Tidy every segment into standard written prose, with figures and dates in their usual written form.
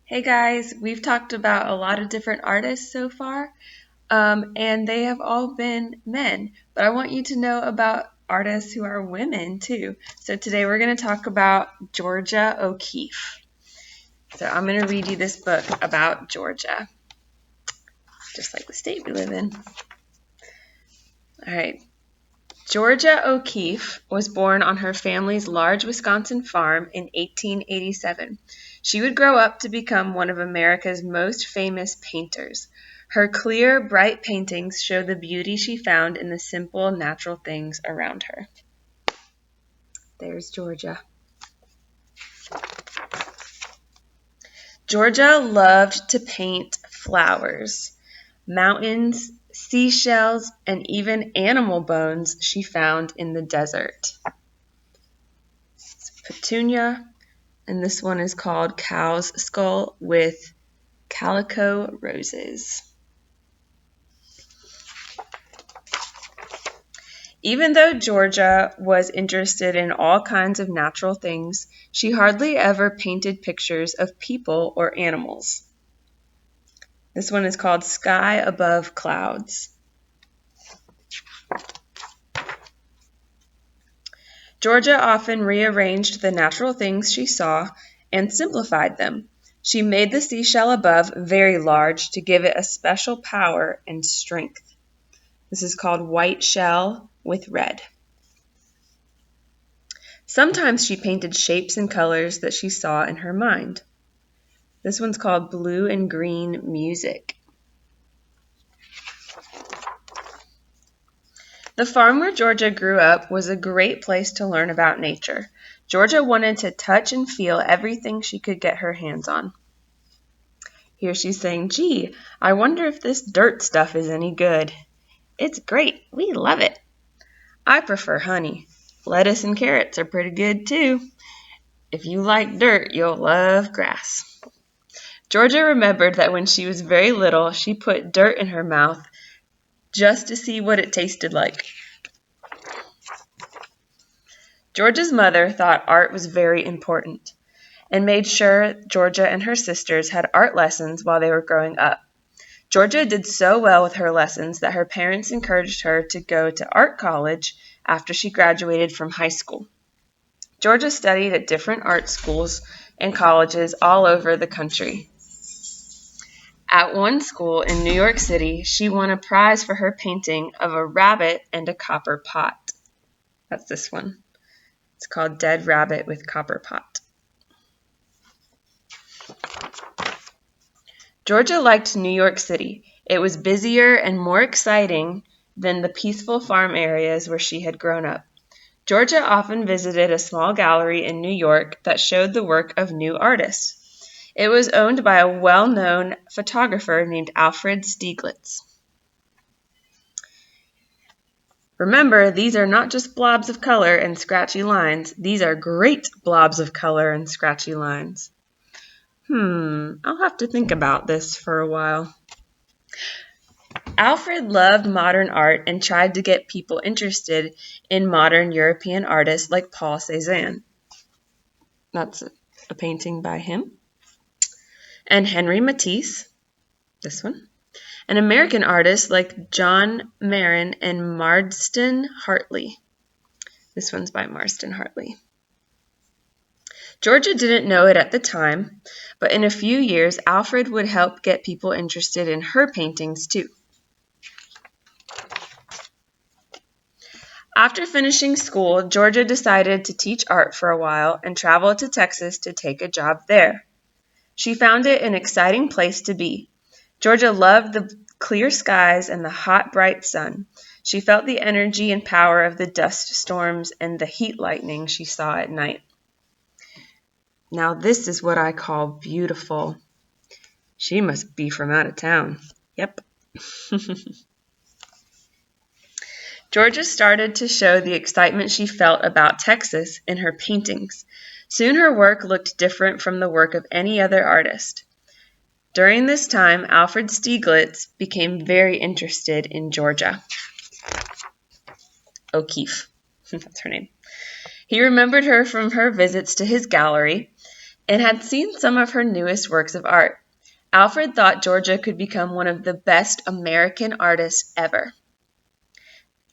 Hey guys, we've talked about a lot of different artists so far, and they have all been men, but I want you to know about artists who are women too. So today we're going to talk about Georgia O'Keeffe. So I'm going to read you this book about Georgia, just like the state we live in. All right. Georgia O'Keeffe was born on her family's large Wisconsin farm in 1887. She would grow up to become one of America's most famous painters. Her clear, bright paintings show the beauty she found in the simple, natural things around her. There's Georgia. Georgia loved to paint flowers, mountains, seashells, and even animal bones she found in the desert. It's Petunia, and this one is called Cow's Skull with Calico Roses. Even though Georgia was interested in all kinds of natural things, she hardly ever painted pictures of people or animals. This one is called Sky Above Clouds. Georgia often rearranged the natural things she saw and simplified them. She made the seashell above very large to give it a special power and strength. This is called white shell with red. Sometimes she painted shapes and colors that she saw in her mind. This one's called blue and green music. The farm where Georgia grew up was a great place to learn about nature. Georgia wanted to touch and feel everything she could get her hands on. Here she's saying, "Gee, I wonder if this dirt stuff is any good. It's great. We love it. I prefer honey. Lettuce and carrots are pretty good too. If you like dirt, you'll love grass." Georgia remembered that when she was very little, she put dirt in her mouth just to see what it tasted like. Georgia's mother thought art was very important and made sure Georgia and her sisters had art lessons while they were growing up. Georgia did so well with her lessons that her parents encouraged her to go to art college after she graduated from high school. Georgia studied at different art schools and colleges all over the country. At one school in New York City, she won a prize for her painting of a rabbit and a copper pot. That's this one. It's called Dead Rabbit with Copper Pot. Georgia liked New York City. It was busier and more exciting than the peaceful farm areas where she had grown up. Georgia often visited a small gallery in New York that showed the work of new artists. It was owned by a well-known photographer named Alfred Stieglitz. Remember, these are not just blobs of color and scratchy lines. These are great blobs of color and scratchy lines. I'll have to think about this for a while. Alfred loved modern art and tried to get people interested in modern European artists like Paul Cézanne. That's a painting by him. And Henri Matisse, this one. And American artists like John Marin and Marston Hartley. This one's by Marston Hartley. Georgia didn't know it at the time, but in a few years, Alfred would help get people interested in her paintings too. After finishing school, Georgia decided to teach art for a while and traveled to Texas to take a job there. She found it an exciting place to be. Georgia loved the clear skies and the hot, bright sun. She felt the energy and power of the dust storms and the heat lightning she saw at night. Now this is what I call beautiful. She must be from out of town. Yep. Georgia started to show the excitement she felt about Texas in her paintings. Soon her work looked different from the work of any other artist. During this time, Alfred Stieglitz became very interested in Georgia O'Keeffe. That's her name. He remembered her from her visits to his gallery and had seen some of her newest works of art. Alfred thought Georgia could become one of the best American artists ever.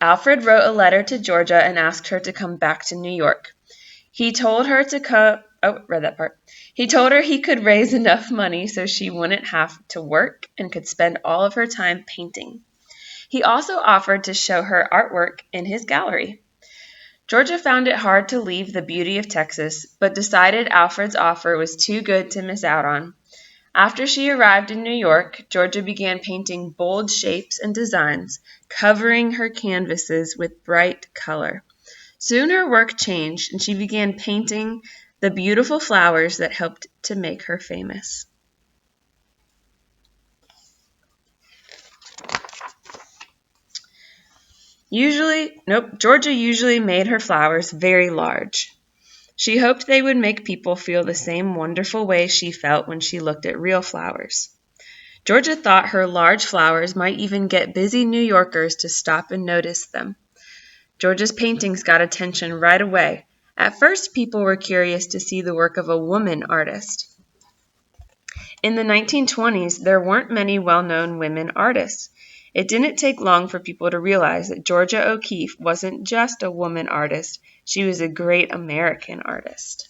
Alfred wrote a letter to Georgia and asked her to come back to New York. He told her He told her he could raise enough money so she wouldn't have to work and could spend all of her time painting. He also offered to show her artwork in his gallery. Georgia found it hard to leave the beauty of Texas, but decided Alfred's offer was too good to miss out on. After she arrived in New York, Georgia began painting bold shapes and designs, covering her canvases with bright color. Soon her work changed, and she began painting the beautiful flowers that helped to make her famous. Georgia usually made her flowers very large. She hoped they would make people feel the same wonderful way she felt when she looked at real flowers. Georgia thought her large flowers might even get busy New Yorkers to stop and notice them. Georgia's paintings got attention right away. At first, people were curious to see the work of a woman artist. In the 1920s, there weren't many well-known women artists. It didn't take long for people to realize that Georgia O'Keeffe wasn't just a woman artist, she was a great American artist.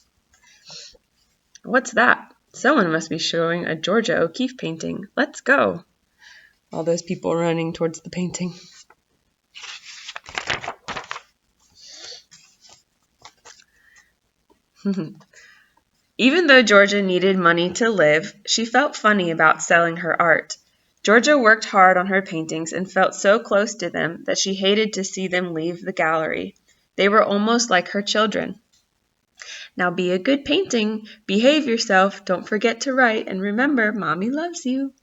What's that? Someone must be showing a Georgia O'Keeffe painting. Let's go. All those people running towards the painting. Even though Georgia needed money to live, she felt funny about selling her art. Georgia worked hard on her paintings and felt so close to them that she hated to see them leave the gallery. They were almost like her children. Now be a good painting, behave yourself, don't forget to write, and remember, Mommy loves you.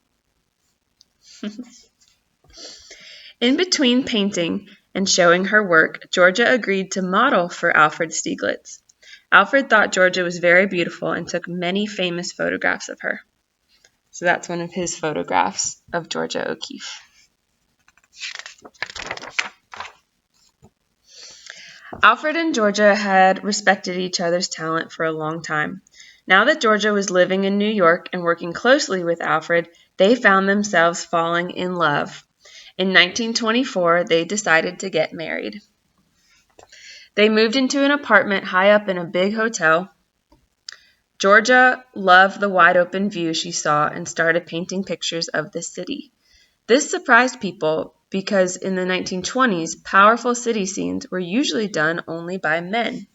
In between painting and showing her work, Georgia agreed to model for Alfred Stieglitz. Alfred thought Georgia was very beautiful and took many famous photographs of her. So that's one of his photographs of Georgia O'Keeffe. Alfred and Georgia had respected each other's talent for a long time. Now that Georgia was living in New York and working closely with Alfred, they found themselves falling in love. In 1924, they decided to get married. They moved into an apartment high up in a big hotel. Georgia loved the wide open view she saw and started painting pictures of the city. This surprised people because in the 1920s, powerful city scenes were usually done only by men.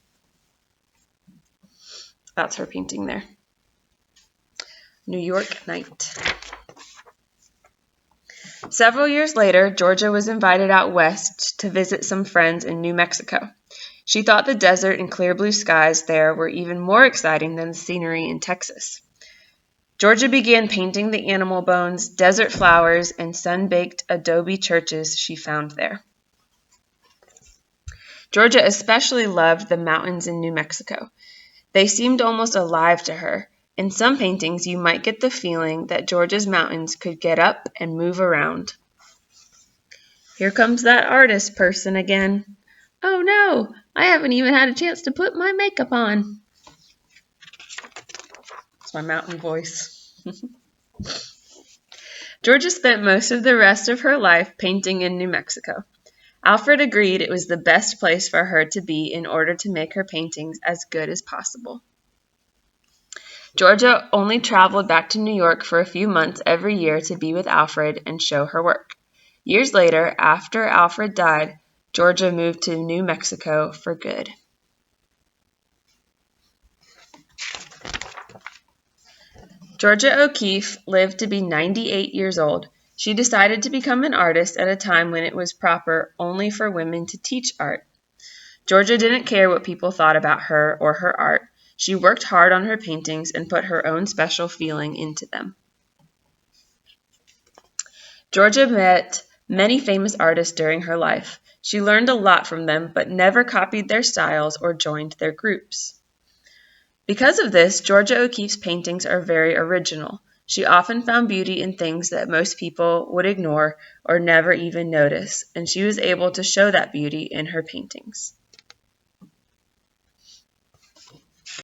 That's her painting there. New York Night. Several years later, Georgia was invited out west to visit some friends in New Mexico. She thought the desert and clear blue skies there were even more exciting than the scenery in Texas. Georgia began painting the animal bones, desert flowers, and sun-baked adobe churches she found there. Georgia especially loved the mountains in New Mexico. They seemed almost alive to her. In some paintings, you might get the feeling that Georgia's mountains could get up and move around. Here comes that artist person again. Oh no, I haven't even had a chance to put my makeup on. It's my mountain voice. Georgia spent most of the rest of her life painting in New Mexico. Alfred agreed it was the best place for her to be in order to make her paintings as good as possible. Georgia only traveled back to New York for a few months every year to be with Alfred and show her work. Years later, after Alfred died, Georgia moved to New Mexico for good. Georgia O'Keeffe lived to be 98 years old. She decided to become an artist at a time when it was proper only for women to teach art. Georgia didn't care what people thought about her or her art. She worked hard on her paintings and put her own special feeling into them. Georgia met many famous artists during her life. She learned a lot from them, but never copied their styles or joined their groups. Because of this, Georgia O'Keeffe's paintings are very original. She often found beauty in things that most people would ignore or never even notice, and she was able to show that beauty in her paintings.